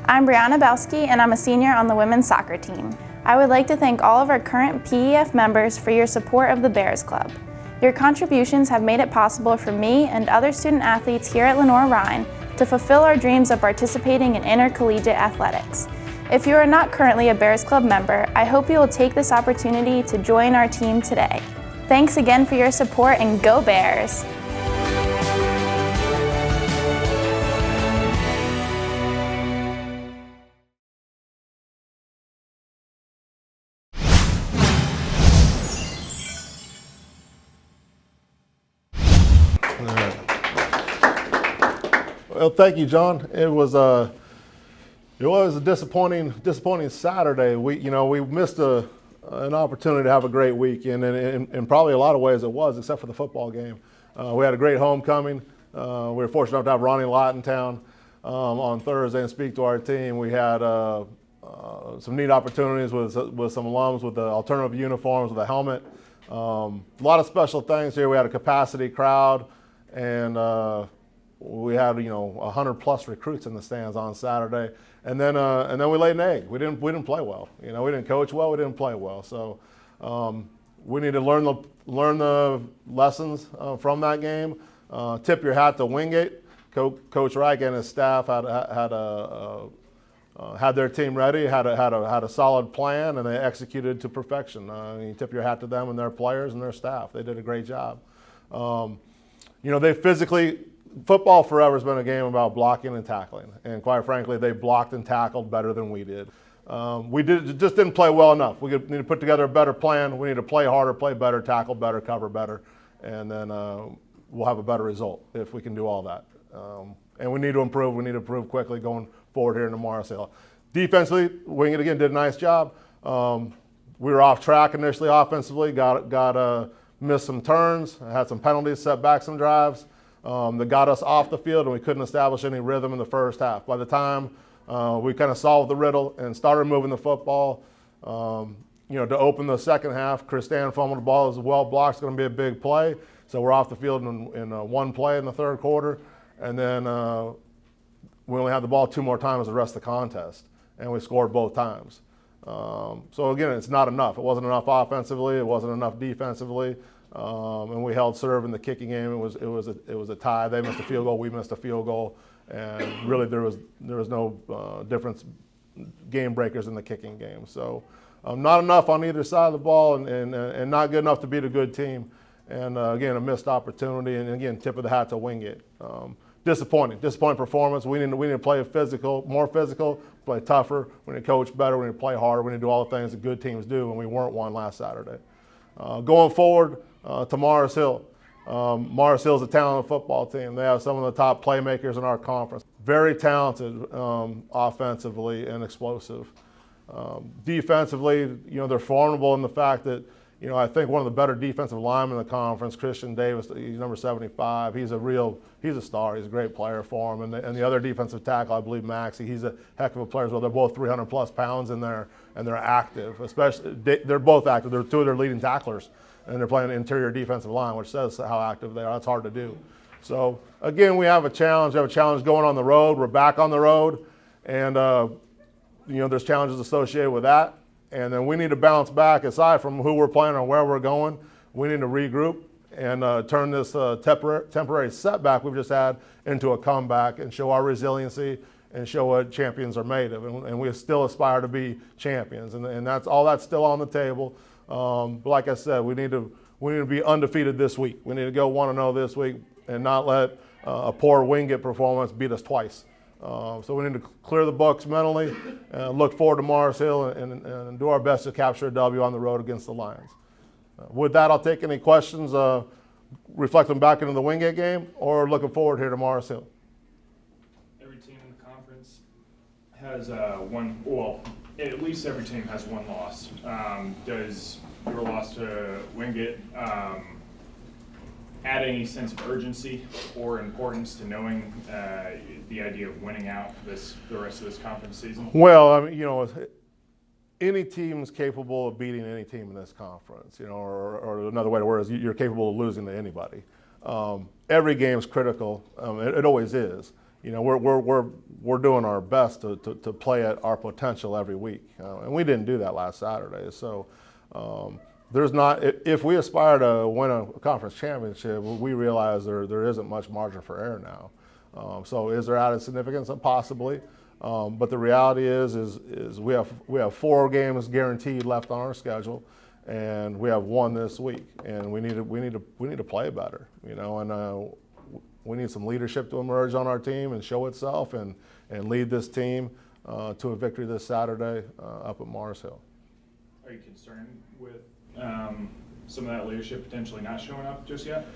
I'm Brianna Belsky, and I'm a senior on the women's soccer team. I would like to thank all of our current PEF members for your support of the Bears Club. Your contributions have made it possible for me and other student athletes here at Lenoir-Rhyne to fulfill our dreams of participating in intercollegiate athletics. If you are not currently a Bears Club member, I hope you will take this opportunity to join our team today. Thanks again for your support, and go Bears! Well, thank you, John. It was a disappointing Saturday. We missed an opportunity to have a great weekend, and in probably a lot of ways it was, except for the football game. We had a great homecoming. We were fortunate enough to have Ronnie Lott in town on Thursday and speak to our team. We had some neat opportunities with some alums with the alternative uniforms, with a helmet. A lot of special things here. We had a capacity crowd, and we had 100 plus recruits in the stands on Saturday, and then we laid an egg. We didn't play well. We didn't coach well. We didn't play well. So we need to learn the lessons from that game. Tip your hat to Wingate. Coach Reich and his staff had their team ready, had a solid plan, and they executed to perfection. You tip your hat to them and their players and their staff. They did a great job. They physically. Football forever has been a game about blocking and tackling, and quite frankly, they blocked and tackled better than we did. Just didn't play well enough. We need to put together a better plan. We need to play harder, play better, tackle better, cover better, and then we'll have a better result if we can do all that. And we need to improve. We need to improve quickly going forward here in the Morris Hill. Defensively, Wingate again did a nice job. We were off track initially offensively, missed some turns, had some penalties, set back some drives. That got us off the field, and we couldn't establish any rhythm in the first half. By the time we kind of solved the riddle and started moving the football, to open the second half, Christan fumbled the ball. It was well blocked. It's going to be a big play. So we're off the field in one play in the third quarter, and then we only had the ball 2 more times the rest of the contest, and we scored both times. So again, it's not enough. It wasn't enough offensively. It wasn't enough defensively. And we held serve in the kicking game. It was a tie. They missed a field goal. We missed a field goal, and really there was no difference game breakers in the kicking game. So not enough on either side of the ball, and not good enough to beat a good team. And again, a missed opportunity. And again, tip of the hat to Wingate. Disappointing performance. We need to play more physical, play tougher. We need to coach better. We need to play harder. We need to do all the things that good teams do, and we weren't one last Saturday. Going forward. To Morris Hill. Morris Hill is a talented football team. They have some of the top playmakers in our conference. Very talented offensively and explosive. Defensively, they're formidable in the fact that, I think one of the better defensive linemen in the conference, Christian Davis, he's number 75. He's a star. He's a great player for him. And the other defensive tackle, I believe, Maxey, he's a heck of a player as well. They're both 300 plus pounds in there, and they're active. Especially, they're both active. They're 2 of their leading tacklers. And they're playing the interior defensive line, which says how active they are. That's hard to do. So, again, we have a challenge. We have a challenge going on the road. We're back on the road. And, there's challenges associated with that. And then we need to bounce back. Aside from who we're playing or where we're going, we need to regroup and turn this temporary setback we've just had into a comeback and show our resiliency and show what champions are made of. And we still aspire to be champions. And that's still on the table. But like I said, we need to be undefeated this week. We need to go 1-0 this week and not let a poor Wingate performance beat us twice. So we need to clear the books mentally, look forward to Morris Hill, and do our best to capture a W on the road against the Lions. With that, I'll take any questions, reflecting back into the Wingate game, or looking forward here to Morris Hill. Every team in the conference has at least every team has one loss. Does your loss to Wingate add any sense of urgency or importance to knowing the idea of winning out the rest of this conference season? Well, any team is capable of beating any team in this conference, or another way to word it is you're capable of losing to anybody. Every game is critical. It always is. we're doing our best to play at our potential every week, and we didn't do that last Saturday. So there's not, if we aspire to win a conference championship, we realize there isn't much margin for error now. So is there added significance? Possibly, but the reality is we have 4 games guaranteed left on our schedule, and we have 1 this week, and we need to play better, and we need some leadership to emerge on our team and show itself and lead this team to a victory this Saturday up at Mars Hill. Are you concerned with some of that leadership potentially not showing up just yet?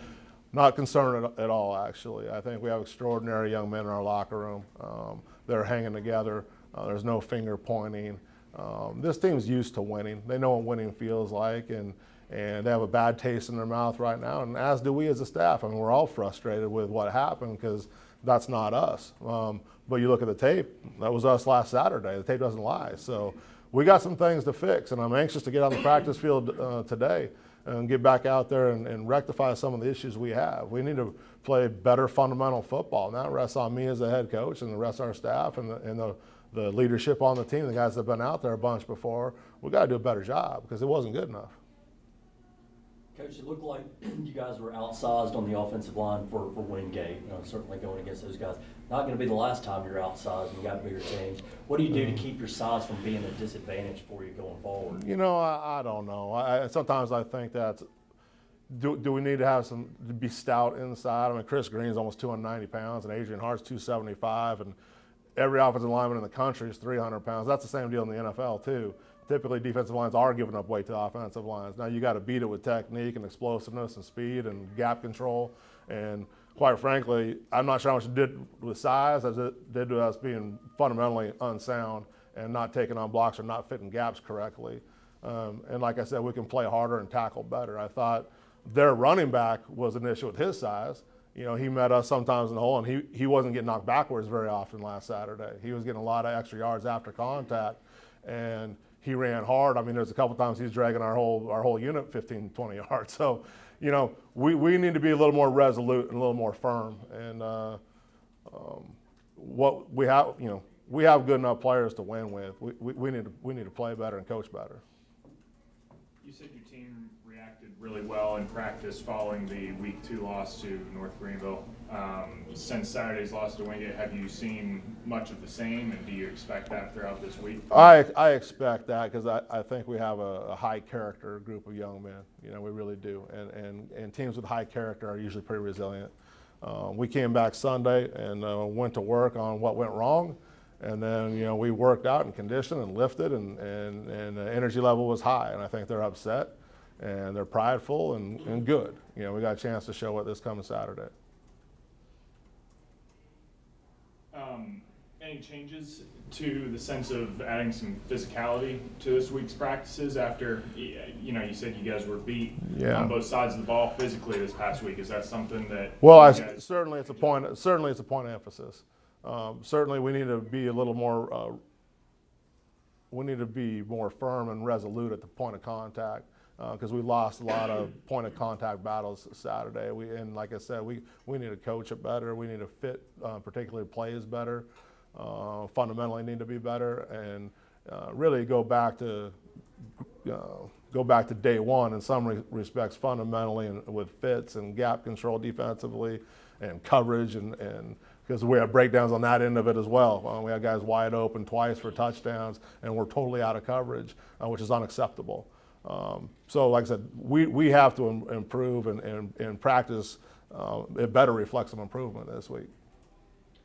Not concerned at all, actually. I think we have extraordinary young men in our locker room. They're hanging together. There's no finger pointing. This team's used to winning. They know what winning feels like, and they have a bad taste in their mouth right now, and as do we as a staff. I mean, we're all frustrated with what happened because that's not us. But you look at the tape, that was us last Saturday. The tape doesn't lie. So we got some things to fix, and I'm anxious to get on the practice field today and get back out there and rectify some of the issues we have. We need to play better fundamental football, and that rests on me as the head coach and the rest of our staff and the leadership on the team, the guys that have been out there a bunch before. We got to do a better job because it wasn't good enough. Coach, it looked like you guys were outsized on the offensive line for Wingate. Certainly going against those guys. Not going to be the last time you're outsized and you got bigger teams. What do you do to keep your size from being a disadvantage for you going forward? I don't know. Sometimes I think that do we need to be stout inside? I mean, Chris Green's almost 290 pounds and Adrian Hart's 275, and every offensive lineman in the country is 300 pounds. That's the same deal in the NFL too. Typically, defensive lines are giving up weight to offensive lines. Now, you got to beat it with technique and explosiveness and speed and gap control. And quite frankly, I'm not sure how much it did with size as it did to us being fundamentally unsound and not taking on blocks or not fitting gaps correctly. And like I said, we can play harder and tackle better. I thought their running back was an issue with his size. He met us sometimes in the hole, and he wasn't getting knocked backwards very often last Saturday. He was getting a lot of extra yards after contact, and he ran hard. I mean, there's a couple times he's dragging our whole unit 15, 20 yards. So, we need to be a little more resolute and a little more firm. And what we have, we have good enough players to win with. We need to play better and coach better. You said your team reacted really well in practice following the Week 2 loss to North Greenville. Since Saturday's loss to Wingate, have you seen much of the same, and do you expect that throughout this week? I expect that because I think we have a high character group of young men. We really do, and teams with high character are usually pretty resilient. We came back Sunday and went to work on what went wrong, and then we worked out and conditioned and lifted, and the energy level was high, and I think they're upset and they're prideful and good. We got a chance to show it this coming Saturday. Any changes to the sense of adding some physicality to this week's practices after, you said you guys were beat on both sides of the ball physically this past week? Is that something that? Well, certainly it's a point of emphasis. Certainly we need to be a little more. We need to be more firm and resolute at the point of contact because we lost a lot of point of contact battles Saturday. And like I said, we need to coach it better. We need to fit particularly plays better. Fundamentally need to be better and really go back to day one in some respects fundamentally and with fits and gap control defensively and coverage and because we have breakdowns on that end of it as well. We had guys wide open twice for touchdowns and we're totally out of coverage, which is unacceptable. So like I said, we have to improve and practice. It better reflect some improvement this week.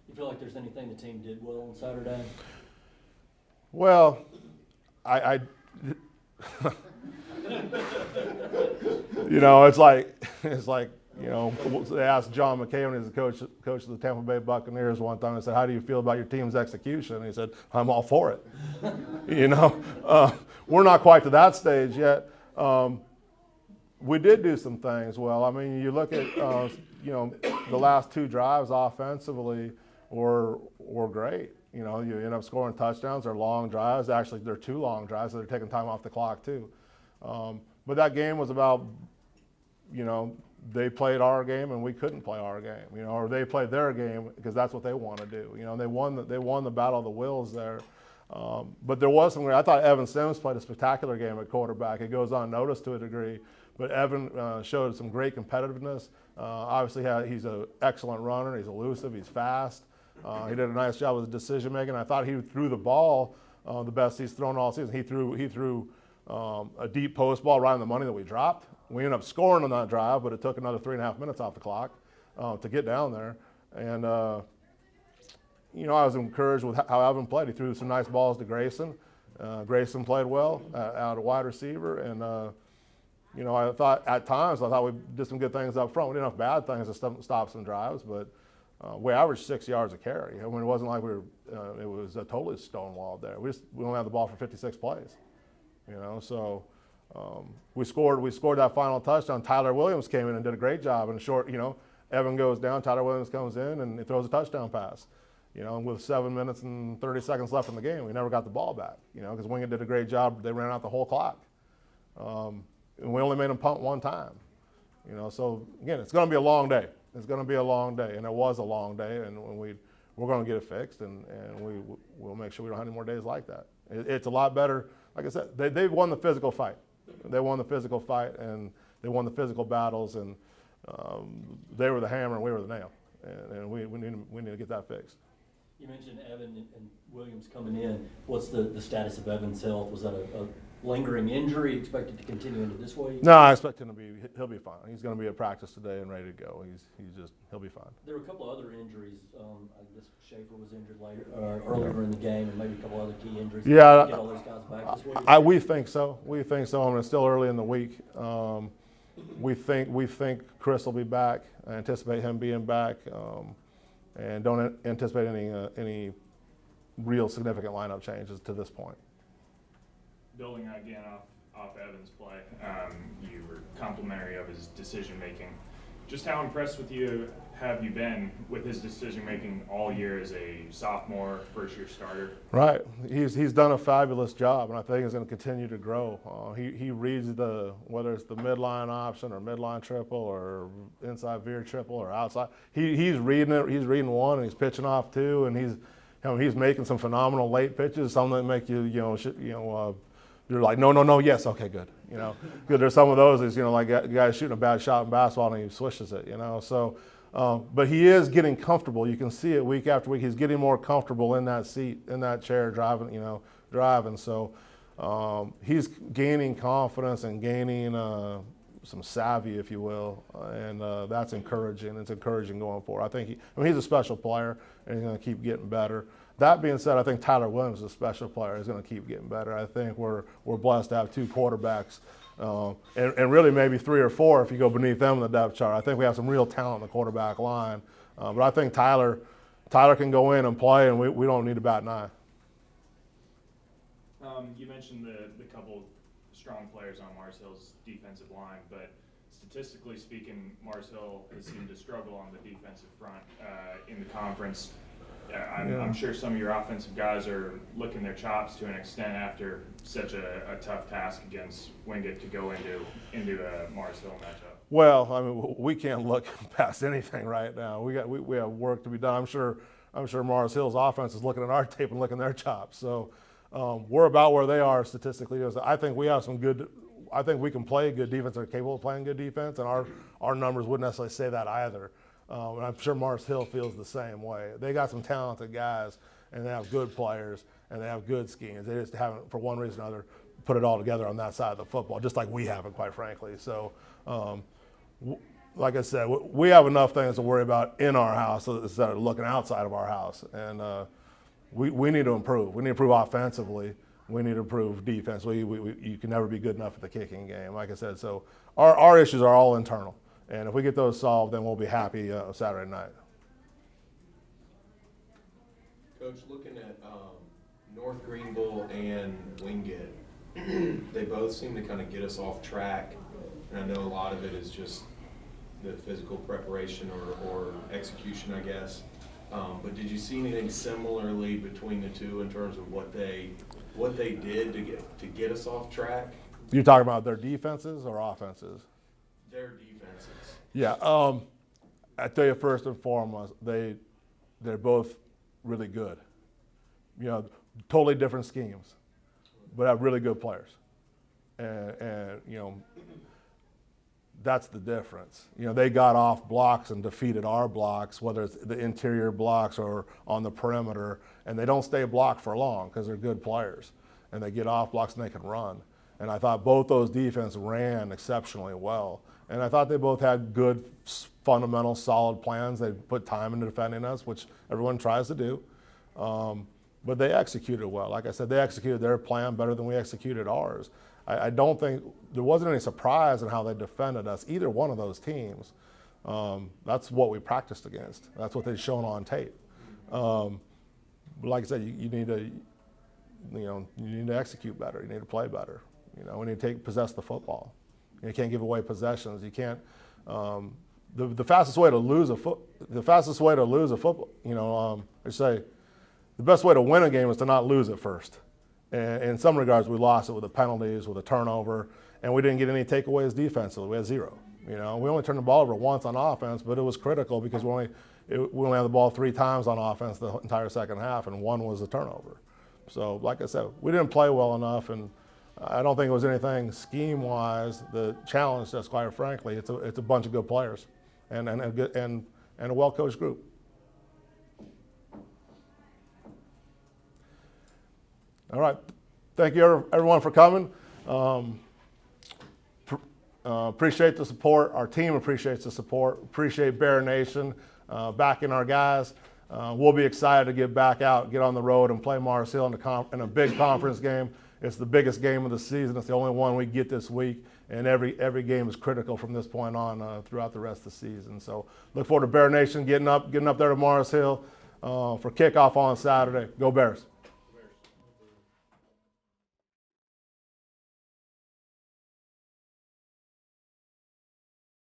You feel like there's anything the team did well on Saturday? Well, I it's like they asked John McCabe, who's the coach of the Tampa Bay Buccaneers one time, and said, "How do you feel about your team's execution?" And he said, "I'm all for it." We're not quite to that stage yet. We did do some things well. I mean, you look at the last 2 drives offensively were great. You end up scoring touchdowns. They're long drives. Actually, they're 2 long drives, so they're taking time off the clock too. But that game was about they played our game and we couldn't play our game, or they played their game because that's what they want to do. They won the battle of the wills there. But there was I thought Evan Sims played a spectacular game at quarterback. It goes unnoticed to a degree, but Evan showed some great competitiveness. Obviously, he's an excellent runner. He's elusive. He's fast. He did a nice job with his decision making. I thought he threw the ball the best he's thrown all season. He threw a deep post ball right on the money that we dropped. We ended up scoring on that drive, but it took another 3.5 minutes off the clock to get down there. And I was encouraged with how Evan played. He threw some nice balls to Grayson. Grayson played well out of wide receiver, and I thought at times we did some good things up front. We did enough bad things to stop some drives, but we averaged 6 yards a carry. It wasn't like it was totally stonewalled there. We only had the ball for 56 plays. So we scored that final touchdown. Tyler Williams came in and did a great job in a short. Evan goes down, Tyler Williams comes in and he throws a touchdown pass. And with 7 minutes and 30 seconds left in the game, we never got the ball back. Because Wingate did a great job. They ran out the whole clock, and we only made them punt one time. So again, it's going to be a long day. It's going to be a long day, and it was a long day, and we're going to get it fixed, and we'll make sure we don't have any more days like that. It's a lot better. Like I said, they won the physical fight. They won the physical fight, and they won the physical battles, and they were the hammer and we were the nail, and we need to get that fixed. You mentioned Evan and Williams coming in. What's the status of Evan's health? Was that a lingering injury expected to continue into this week? No, I expect he'll be fine. He's going to be at practice today and ready to go. He'll be fine. There were a couple other injuries. I guess Schaefer was injured earlier in the game, and maybe a couple other key injuries. Yeah, get all those guys back this week. We think so. I mean, it's still early in the week. We think Chris will be back. I anticipate him being back, and don't anticipate any real significant lineup changes to this point. Building again off Evan's play, you were complimentary of his decision making. Just how impressed have you been with his decision making all year as a sophomore, first year starter? Right, he's done a fabulous job, and I think he's going to continue to grow. He reads whether it's the midline option or midline triple or inside veer triple or outside. He's reading it. He's reading one and he's pitching off two, and he's making some phenomenal late pitches, some that make you you're like, no, yes, okay, good. Good. There's some of those, like guys shooting a bad shot in basketball and he swishes it, So, but he is getting comfortable. You can see it week after week. He's getting more comfortable in that seat, in that chair, driving. So, he's gaining confidence and gaining some savvy, if you will, and that's encouraging. It's encouraging going forward. I think he's a special player, and he's going to keep getting better. That being said, I think Tyler Williams is a special player. He's going to keep getting better. I think we're blessed to have two quarterbacks, and really maybe 3 or 4 if you go beneath them in the depth chart. I think we have some real talent in the quarterback line, but I think Tyler can go in and play, and we don't need to bat an eye. You mentioned the couple strong players on Mars Hill's defensive line, but statistically speaking, Mars Hill has seemed to struggle on the defensive front in the conference. I'm sure some of your offensive guys are licking their chops to an extent after such a tough task against Wingate to go into a Mars Hill matchup. Well, I mean, we can't look past anything right now. We have work to be done. I'm sure Mars Hill's offense is looking at our tape and licking their chops. So we're about where they are statistically. I think we have some good. I think we can play good defense. Are capable of playing good defense, and our numbers wouldn't necessarily say that either. And I'm sure Mars Hill feels the same way. They got some talented guys, and they have good players, and they have good schemes. They just haven't, for one reason or another, put it all together on that side of the football, just like we haven't, quite frankly. So, like I said, we have enough things to worry about in our house instead of looking outside of our house. And we need to improve. We need to improve offensively. We need to improve defense. You can never be good enough at the kicking game, like I said. So our issues are all internal. And if we get those solved, then we'll be happy Saturday night. Coach, looking at North Greenville and Wingate, they both seem to kind of get us off track. And I know a lot of it is just the physical preparation or execution, I guess. But did you see anything similarly between the two in terms of what they did to get us off track? You're talking about their defenses or offenses? Their defenses. Yeah, I tell you first and foremost, they're both really good. You know, totally different schemes, but have really good players. And you know, that's the difference. You know, they got off blocks and defeated our blocks, whether it's the interior blocks or on the perimeter, and they don't stay blocked for long because they're good players. And they get off blocks and they can run. And I thought both those defenses ran exceptionally well. And I thought they both had good, fundamental, solid plans. They put time into defending us, which everyone tries to do. But they executed well. Like I said, they executed their plan better than we executed ours. I don't think there wasn't any surprise in how they defended us, either one of those teams. That's what we practiced against. That's what they've shown on tape. But like I said, you need to execute better. You need to play better. You know, we need to possess the football. You can't give away possessions. You can't. The fastest way to lose a football. You know, I say the best way to win a game is to not lose it first. And in some regards, we lost it with the penalties, with a turnover, and we didn't get any takeaways defensively. We had 0. You know, we only turned the ball over once on offense, but it was critical because we only had the ball 3 times on offense the entire second half, and 1 was a turnover. So, like I said, we didn't play well enough, and I don't think it was anything scheme-wise. The challenge, just quite frankly, it's a bunch of good players and a well-coached group. All right. Thank you, everyone, for coming. Appreciate the support. Our team appreciates the support. Appreciate Bear Nation backing our guys. We'll be excited to get back out, get on the road, and play Mars Hill in a big conference game. It's the biggest game of the season. It's the only one we get this week, and every game is critical from this point on throughout the rest of the season. So look forward to Bear Nation getting up there to Mars Hill for kickoff on Saturday. Go Bears.